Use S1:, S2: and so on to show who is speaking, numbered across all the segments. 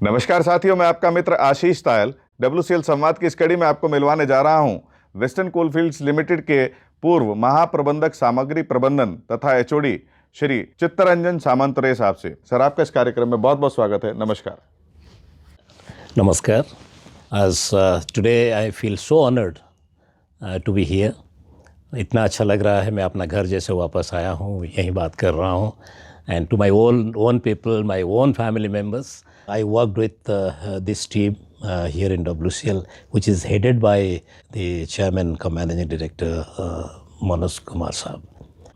S1: नमस्कार साथियों, मैं आपका मित्र आशीष तायल WCL संवाद की इस कड़ी में आपको मिलवाने जा रहा हूं वेस्टर्न कोलफील्ड्स लिमिटेड के पूर्व महाप्रबंधक सामग्री प्रबंधन तथा HOD श्री चित्तरंजन सामंतरे साहब से। सर, आपका इस कार्यक्रम में बहुत बहुत स्वागत है। नमस्कार।
S2: Namaskar. As today I feel so honored to be here. इतना अच्छा लग रहा है, मैं अपना घर जैसे वापस आया हूँ, यहीं बात कर रहा हूँ. And to my own people, my own family members, I worked with this team here in WCL, which is headed by the chairman, managing director, Manoj Kumar Saab.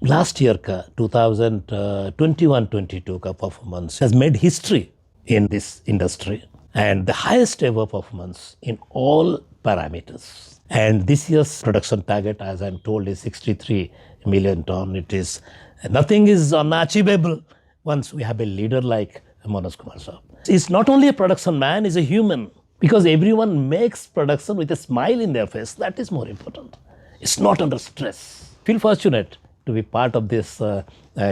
S2: Last year ka 2021-22 ka performance has made history in this industry and the highest ever performance in all parameters. And this year's production target, as I'm told, is 63 million ton. It is nothing is unachievable once we have a leader like Manoj Kumar Saab. He's not only a production man, he's a human, because everyone makes production with a smile in their face. That is more important. It's not under stress. I feel fortunate to be part of this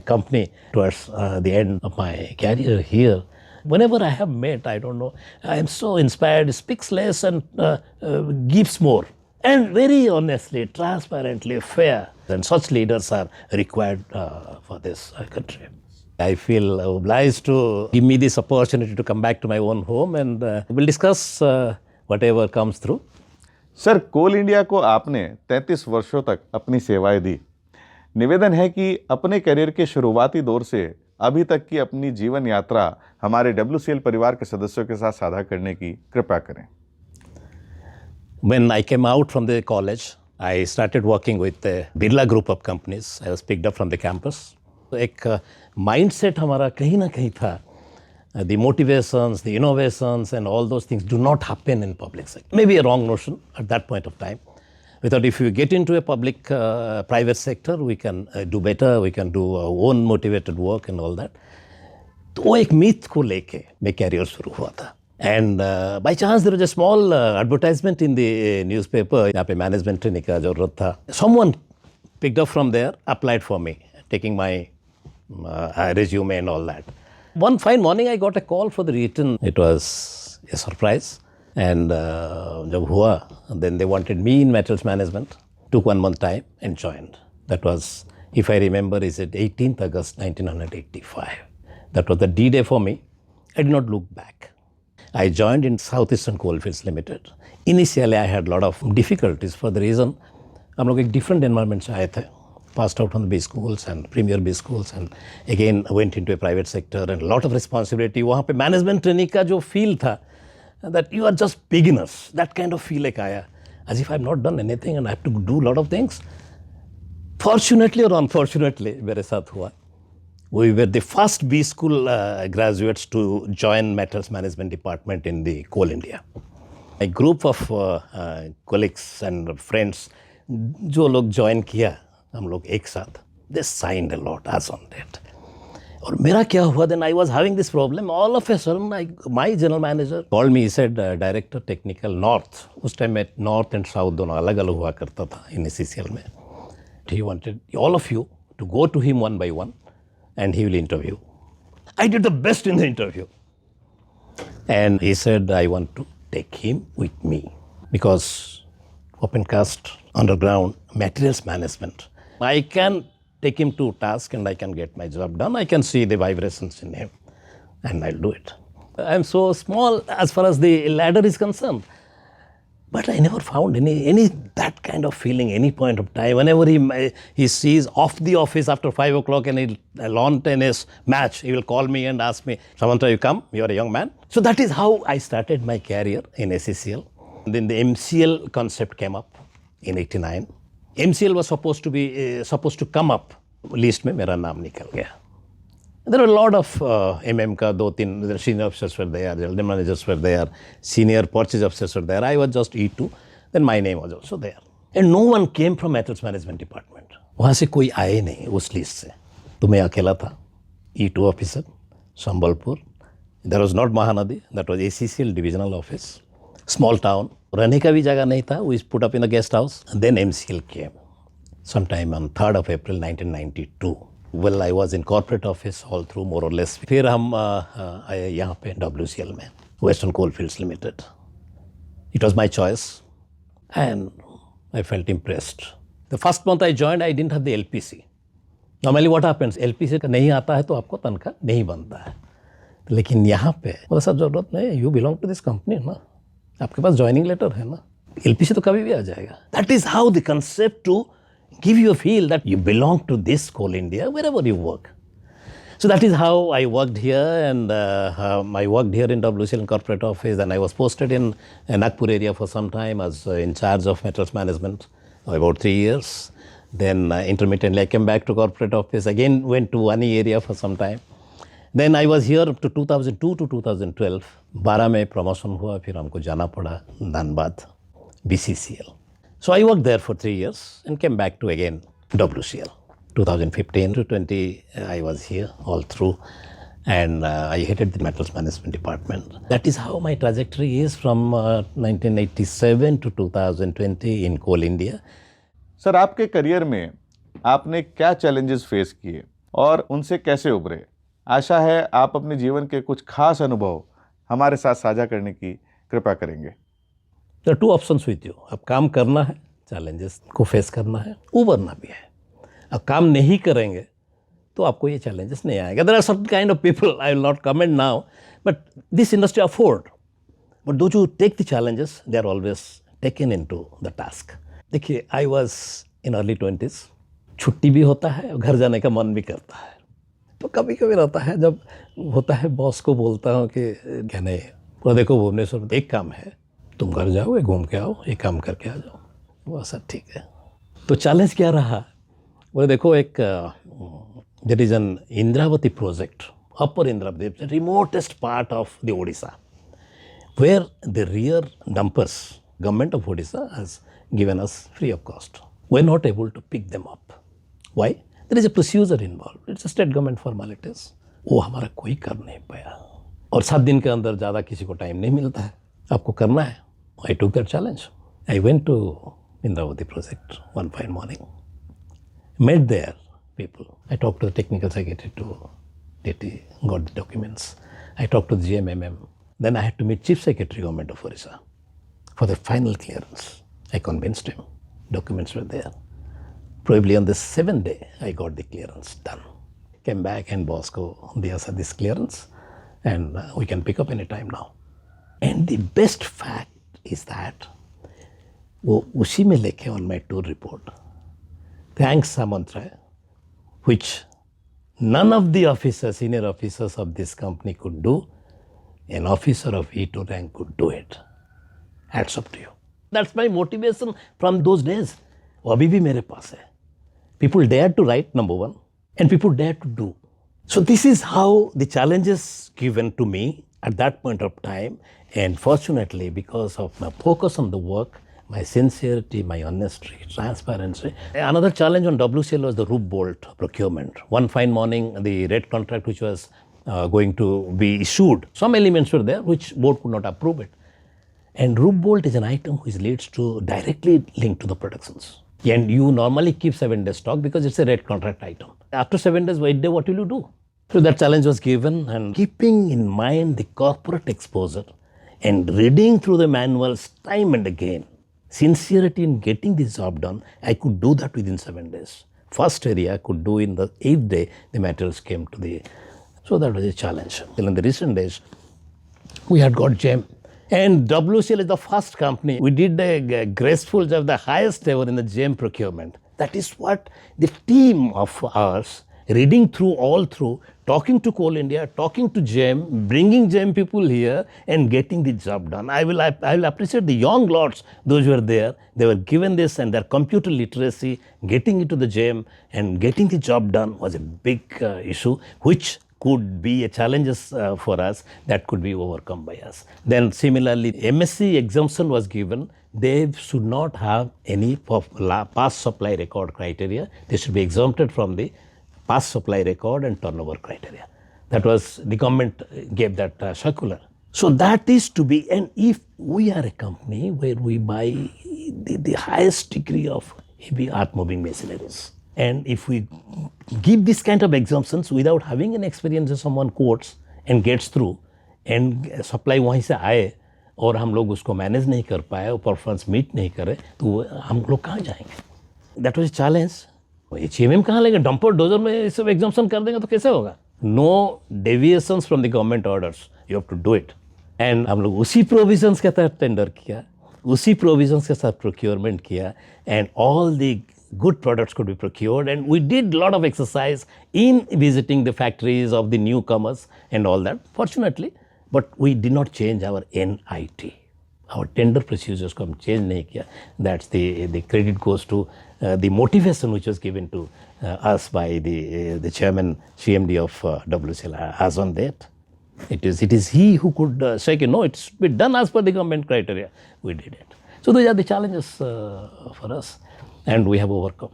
S2: company towards the end of my career here. Whenever I have met, I don't know, I am so inspired, speaks less and gives more. And very honestly, transparently, fair. And such leaders are required for this country. I feel obliged to give me this opportunity to come back to my own home and we'll discuss whatever comes through.
S1: Sir, Coal India को आपने 33 वर्षों तक अपनी सेवाएं दी। निवेदन है कि अपने करियर के शुरुआती दौर से अभी तक की अपनी जीवन यात्रा हमारे WCL परिवार के सदस्यों के साथ साझा करने की कृपया करें।
S2: When I came out from the college, I started working with the Birla group of companies. I was picked up from the campus. एक mindset हमारा कहीं ना कहीं था. The motivations, the innovations and all those things do not happen in public sector. Maybe a wrong notion at that point of time. We thought if you get into a public private sector, we can do better, we can do our own motivated work and all that. तो वो एक myth को लेके मैं career शुरू हुआ था. And by chance there was a small advertisement in the newspaper. यहाँ पे management training का जरूरत था. Someone picked up from there, applied for me, taking my resume and all that. One fine morning I got a call for the written. It was a surprise. And जब हुआ, then they wanted me in metals management. Took 1 month time and joined. That was, if I remember, is it 18th August 1985. That was the D-Day for me. I did not look back. I joined in Southeastern Coalfields Limited. Initially, I had a lot of difficulties for the reason हम लोग एक different environment से आए थे. Passed out from the B schools and premier B schools and again went into a private sector and a lot of responsibility. वहाँ पे management training का जो feel था, that you are just beginners. That kind of feel like आया. As if I have not done anything and I have to do a lot of things. Fortunately or unfortunately, मेरे साथ हुआ. We were the first B school graduates to join metals management department in the Coal India. A group of colleagues and friends जो लोग join किया, हम लोग एक साथ, they signed a lot as on that. और मेरा क्या हुआ, then I was having this problem. All of a sudden, my general manager called me. He said, Director Technical North. उस टाइम में North and South दोनों अलग अलग हुआ करता था in CCL में. He wanted all of you to go to him one by one and he will interview. I did the best in the interview. And he said, I want to take him with me because open cast, underground, materials management. I can take him to task and I can get my job done. I can see the vibrations in him and I'll do it. I'm so small as far as the ladder is concerned. But I never found any that kind of feeling any point of time. Whenever he sees off the office after 5 o'clock and a lawn tennis match, he will call me and ask me, Samantray, you come? You are a young man. So that is how I started my career in SCCL. Then the MCL concept came up in 89. MCL was supposed to come up. List में मेरा नाम निकल गया. There were a lot of MM का 2-3 senior officers were there, general managers were there, senior purchase officers were there. I was just E2. Then my name was also there. And no one came from metals management department. वहाँ से कोई आए नहीं उस list से. तो मैं अकेला था. E2 officer, Sambalpur. There was not Mahanadi. That was ACCL divisional office. Small town. रहने का भी जगह नहीं था. We put up in a guest house. And then MCL came. Sometime on 3rd of April 1992. Well, I was in corporate office all through more or less. फिर हम आए यहाँ पे WCL में. Western Coalfields Limited. It was my choice and I felt impressed. The first month I joined, I didn't have the LPC. Normally what happens, LPC का नहीं आता है तो आपको तनख्वाह नहीं बनता है. लेकिन यहाँ पे बोला सब जरूरत नहीं, you belong to this company ना, आपके पास ज्वाइनिंग लेटर है ना, LPC तो कभी भी आ जाएगा. That is how the concept to give you a feel that you belong to this Coal India wherever you work. So that is how I worked here, and I worked here in WCL corporate office, and I was posted in Nagpur area for some time as in charge of metals management, about 3 years. Then intermittently I came back to corporate office, again went to one area for some time. Then I was here up to 2002 to 2012. 12 में promotion हुआ, फिर हमको जाना पड़ा Dhanbad BCCL. So I worked there for 3 years and came back to again WCL. 2015 to 20, I was here all through, and I headed the metals management department. That is how my trajectory is from 1987 to 2020 in Coal India.
S1: Sir, आपके career में आपने क्या challenges face किए और उनसे कैसे उभरे? आशा है आप अपने जीवन के कुछ खास अनुभव हमारे साथ साझा करने की कृपा करेंगे.
S2: There are two options with you. अब काम करना है, चैलेंजेस को फेस करना है, उभरना भी है. अब काम नहीं करेंगे तो आपको ये चैलेंजेस नहीं आएगा. There are certain kind of people, I will not comment now, but this industry afford. But those who take the challenges, they are always taken into the task. देखिए, I was in early 20s. छुट्टी भी होता है, घर जाने का मन भी करता है. तो कभी कभी रहता है, जब होता है बॉस को बोलता हूँ कि क्या नहीं, तो देखो भुवनेश्वर में एक काम है, तुम घर जाओगे, घूम के आओ, एक काम करके आ जाओ. वो सर ठीक है. तो चैलेंज क्या रहा? वो देखो, एक there is an Indravati project, upper Indravati, remotest part of the Odisha, where the rear dumpers government of Odisha has given us free of cost. We're not able to pick them up. Why? There is a procedure involved. It's a state government formalities. वो हमारा कोई कर नहीं पाया. और 7 दिन के अंदर ज़्यादा किसी को टाइम नहीं मिलता है, आपको करना है. I took that challenge. I went to Indravati project one fine morning. Met there people. I talked to the technical secretary to DT, got the documents. I talked to the GMMM. Then I had to meet Chief Secretary Government of Orissa for the final clearance. I convinced him. Documents were there. Probably on the 7th day, I got the clearance done. Came back and boss ko diya sa this clearance, and we can pick up any time now. And the best fact is that वो उसी में लेके on my tour report, thanks Samantray, which none of the officers, senior officers of this company could do, an officer of E2 rank could do it. Hats up to you. That's my motivation from those days. वो अभी भी मेरे पास है. People dare to write, number one, and people dare to do. So this is how the challenges given to me at that point of time, and fortunately, because of my focus on the work, my sincerity, my honesty, transparency. Another challenge on WCL was the roof bolt procurement. One fine morning, the red contract which was going to be issued, some elements were there which board could not approve it. And roof bolt is an item which leads to directly linked to the productions. And you normally keep 7 days stock because it's a red contract item. After 7 days, 8 days, what will you do? So that challenge was given, and keeping in mind the corporate exposure and reading through the manuals time and again, sincerity in getting this job done, I could do that within 7 days. First area I could do in the 8th day, the materials came to the, so that was a challenge. In the recent days, we had got GEM. And WCL is the first company. We did a graceful job, the highest ever in the GEM procurement. That is what the team of ours, reading through all through, talking to Coal India, talking to GEM, bringing GEM people here and getting the job done. I will appreciate the young lords, those who were there. They were given this, and their computer literacy, getting into the GEM and getting the job done was a big issue, which could be a challenges for us that could be overcome by us. Then similarly, MSc exemption was given. They should not have any past supply record criteria. They should be exempted from the past supply record and turnover criteria. That was, the government gave that circular. So that is to be, and if we are a company where we buy the highest degree of heavy earth moving machineries, and if we give this kind of exemptions without having an experience, someone quotes and gets through, and supply वहीं से आए और हम लोग उसको manage नहीं कर पाए और परफॉर्मेंस मीट नहीं करे तो हम लोग कहाँ जाएंगे? That was a challenge. HMM कहाँ लेंगे? डंपर डोजर में ये सब एग्जाम्पशन कर देंगे तो कैसे होगा? No deviations from the government orders, you have to do it. And हम लोग उसी प्रोविजंस के तहत टेंडर किया, उसी प्रोविजंस के साथ प्रोक्योरमेंट किया and all the good products could be procured, and we did a lot of exercise in visiting the factories of the newcomers and all that, fortunately, but we did not change our NIT. Our tender procedures को हम change नहीं किया. That's the credit goes to the motivation which was given to us by the chairman, CMD of WCL as on that. It is he who could say, no, it's been done as per the government criteria. We did it. So those are the challenges for us. And we have overcome.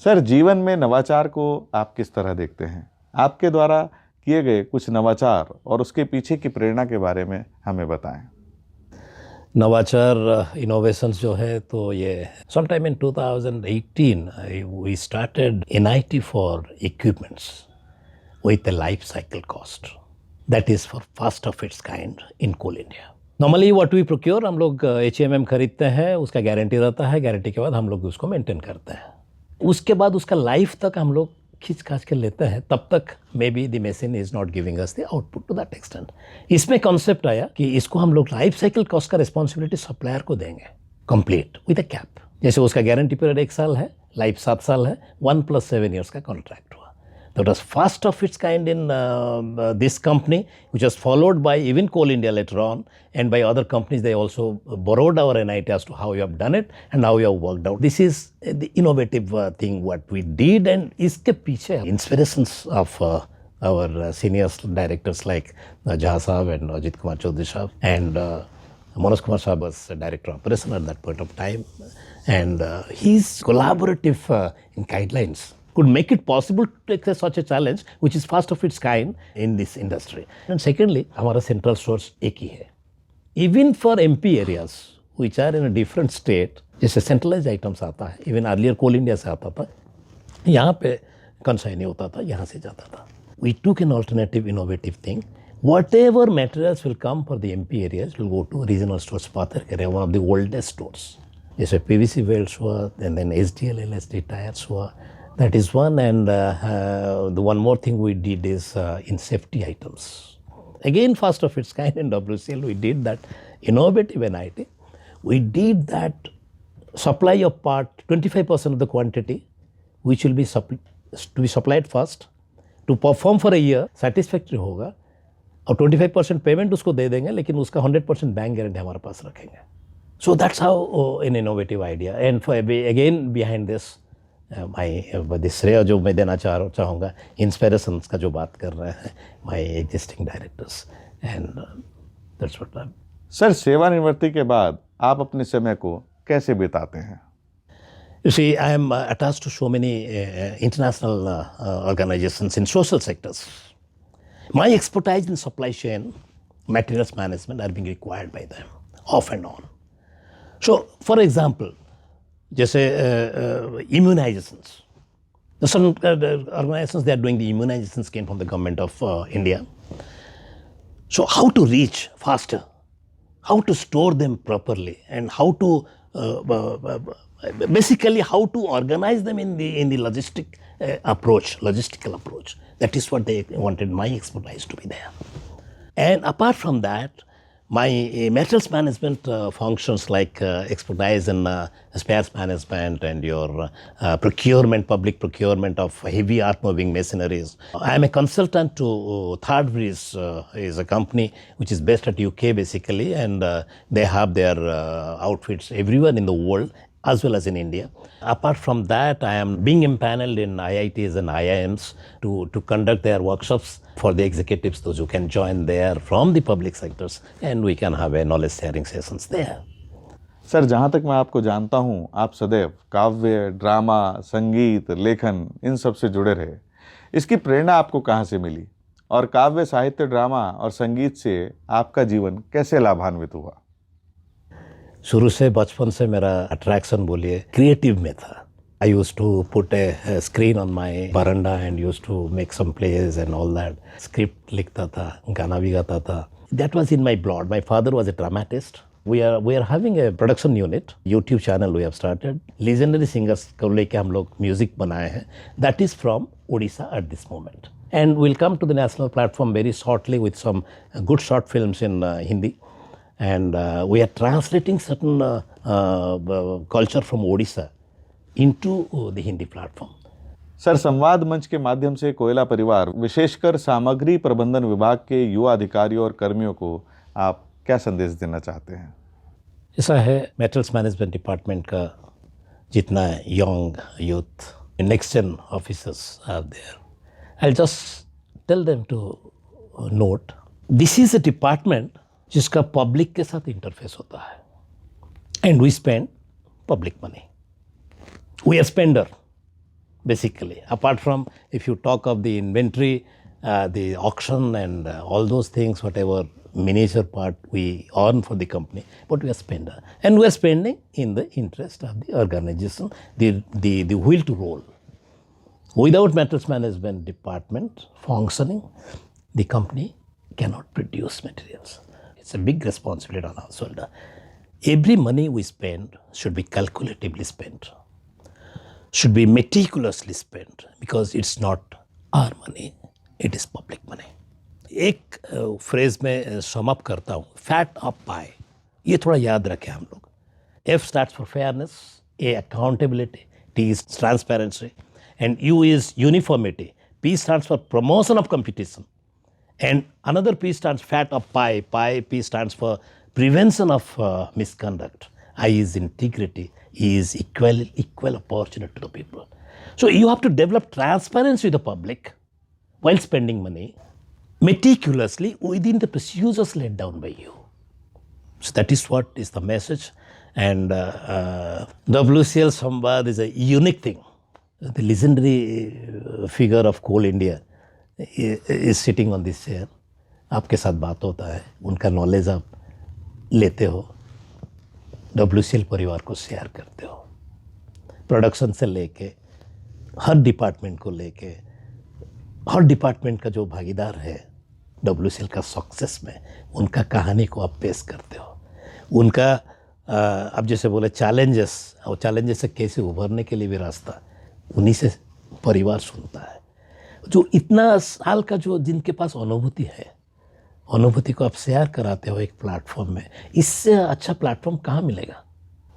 S1: Sir, जीवन में नवाचार को आप किस तरह देखते हैं? आपके द्वारा किए गए कुछ नवाचार और उसके पीछे की प्रेरणा के बारे में हमें बताएं।
S2: नवाचार इनोवेशंस जो है तो ये sometime in 2018 we started NIT for equipments with a life cycle cost that is for first of its kind in coal India. Normally what we procure, हम लोग HMM खरीदते हैं, उसका गारंटी रहता है, गारंटी के बाद हम लोग उसको मेंटेन करते हैं, उसके बाद उसका लाइफ तक हम लोग खींच खाच के लेते हैं, तब तक maybe the machine is not giving us the output to that extent. इसमें कॉन्सेप्ट आया कि इसको हम लोग लाइफ साइकिल कॉस्ट का रिस्पॉन्सिबिलिटी सप्लायर को देंगे कंप्लीट विद अ कैप। जैसे उसका गारंटी पीरियड 1 साल है, लाइफ 7 साल है, 1 + 7 years का कॉन्ट्रैक्ट हुआ। That was first of its kind in this company, which was followed by even Coal India later on, and by other companies. They also borrowed our NIT as to how you have done it and how you have worked out. This is the innovative thing what we did, and इसके पीछे inspirations of our senior directors like Jha Sahab and Ajit Kumar Chaudhary Sahab, and Manoj Kumar Sahab was director of operation at that point of time, and his collaborative guidelines could make it possible to take such a challenge which is first of its kind in this industry. And secondly, हमारा central source एक ही है. Even for MP areas which are in a different state, जैसे centralized items आता है, even earlier Coal India से आता था, यहाँ पे consignee होता था, यहाँ से जाता था. We took an alternative innovative thing. Whatever materials will come for the MP areas will go to regional stores. Pathar area, one of the oldest stores. जैसे PVC welds हुआ, and then SDL, LSD tires हुआ. That is one, and the one more thing we did is in safety items. Again, first of its kind in WCL, we did that innovative NIT. We did that supply of part 25% of the quantity, which will be to be supplied first, to perform for a year, satisfactory होगा, और 25% payment उसको दे देंगे, लेकिन उसका 100% bank guarantee हमारे पास रखेंगे. So that's how an innovative idea. And for again behind this. मैं श्रेय जो मैं देना चाहूँगा इंस्पिरेशंस का जो बात कर रहे हैं my existing directors, and that's what.
S1: Sir, सेवानिवृत्ति के बाद आप अपने समय को कैसे बिताते हैं?
S2: You see, I am attached to so many international organizations in social sectors. My expertise in supply chain, materials management are being required by them off and on. So, for example, जैसे immunizations. Some organizations, they are doing the immunization scheme from the government of India. So how to reach faster, how to store them properly, and how to basically how to organize them in the logistical approach. That is what they wanted my expertise to be there. And apart from that, my materials management functions like expertise in spares management and your public procurement of heavy earth-moving machineries. I am a consultant to Third Breeze, is a company which is based at UK basically, and they have their outfits everywhere in the world as well as in India. Apart from that, I am being empaneled in IITs and IIMs to conduct their workshops for the executives, those who can join there from the public sectors, and we can have a knowledge sharing sessions there.
S1: Sir, जहाँ तक मैं आपको जानता हूँ, आप सदैव काव्य, drama, संगीत, लेखन इन सब से जुड़े रहे। इसकी प्रेरणा आपको कहाँ से मिली, और काव्य, साहित्य, ड्रामा और संगीत से आपका जीवन कैसे लाभान्वित हुआ?
S2: शुरू से बचपन से मेरा अट्रैक्शन बोलिए क्रिएटिव में था. I used to put a screen on my veranda and used to make some plays and all that. Script लिखता था, गाना भी गाता था. That was in my blood. My father was a dramatist. We are having a production unit, YouTube channel we have started. Legendary singers को लेके हम लोग music बनाए हैं. That is from Odisha at this moment. And we'll come to the national platform very shortly with some good short films in Hindi. And we are translating certain culture from Odisha into the Hindi platform.
S1: Sir, संवाद मंच के माध्यम से कोयला परिवार, विशेषकर सामग्री प्रबंधन विभाग के युवा अधिकारियों और कर्मियों को आप क्या संदेश देना चाहते हैं?
S2: ऐसा है, मेटल्स मैनेजमेंट डिपार्टमेंट का जितना young youth next gen officers are there, I just tell them to note this is a department जिसका पब्लिक के साथ इंटरफेस होता है and we spend public money. We are spender basically, apart from if you talk of the inventory, the auction and all those things, whatever miniature part we earn for the company, but we are spender. And we are spending in the interest of the organization, the wheel to roll. Without metals management department functioning, the company cannot produce materials. It's a big responsibility on our shoulder. Every money we spend should be calculatively spent. Should be meticulously spent because it's not our money, it is public money. एक phrase में sum up करता हूँ, fat up पाए, ये थोड़ा याद रखें हम लोग. F stands for fairness, A accountability, T is transparency, and U is uniformity. P stands for promotion of competition, and another P stands fat up pie. P stands for prevention of misconduct. I is integrity. E is equal opportunity to the people. So you have to develop transparency with the public while spending money meticulously within the procedures laid down by you. So that is what is the message. And WCL Samvad is a unique thing. The legendary figure of Coal India is sitting on this chair. आपके साथ बात होता है, उनका knowledge आप लेते हो, WCL परिवार को शेयर करते हो. प्रोडक्शन से लेके हर डिपार्टमेंट को लेके, हर डिपार्टमेंट का जो भागीदार है WCL का सक्सेस में, उनका कहानी को आप पेश करते हो. उनका अब जैसे बोले चैलेंजेस, और चैलेंजेस से कैसे उभरने के लिए भी रास्ता उन्हीं से परिवार सुनता है. जो इतना साल का जो जिनके पास अनुभूति है, अनुभूति को आप शेयर कराते हो एक प्लेटफॉर्म में, इससे अच्छा प्लेटफॉर्म कहाँ मिलेगा?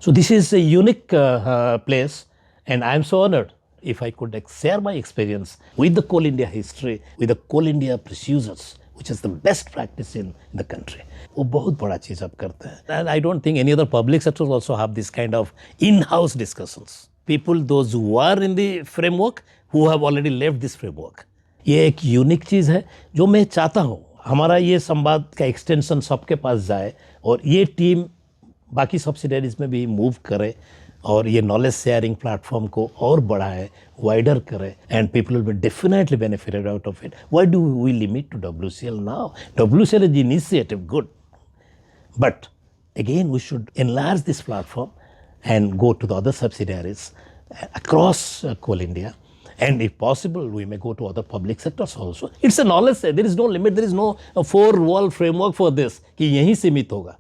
S2: So this is a unique place and I am so honoured if I could share my experience with the Coal India history, with the Coal India procedures, which is the best practice in the country. वो बहुत बड़ा चीज़ आप करते हैं. And I don't think any other public sectors also have this kind of in-house discussions. People, those who are in the framework, who have already left this framework. ये एक unique चीज़ है जो मैं चाहता हूँ हमारा ये संवाद का एक्सटेंशन सबके पास जाए और ये टीम बाकी सब्सिडरीज में भी मूव करे और ये नॉलेज शेयरिंग प्लेटफॉर्म को और बढ़ाए, वाइडर करे, and people will be definitely benefited out of it. Why do we limit to WCL now? WCL is initiative, good, but again we should enlarge this platform and go to the other subsidiaries across Coal India, and if possible we may go to other public sectors also. It's a knowledge, there is no limit, there is no four-wall framework for this कि यहीं सीमित होगा.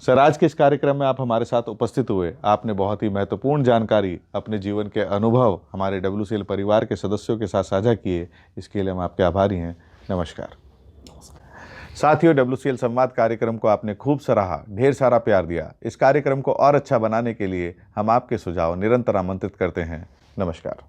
S1: Sir, आज के इस कार्यक्रम में आप हमारे साथ उपस्थित हुए, आपने बहुत ही महत्वपूर्ण जानकारी, अपने जीवन के अनुभव हमारे WCL परिवार के सदस्यों के साथ साझा किए, इसके लिए हम आपके आभारी हैं. नमस्कार. साथियों, WCL संवाद कार्यक्रम को आपने खूब सराहा, ढेर सारा प्यार दिया. इस कार्यक्रम को और अच्छा बनाने के लिए हम आपके सुझाव निरंतर आमंत्रित करते हैं. नमस्कार.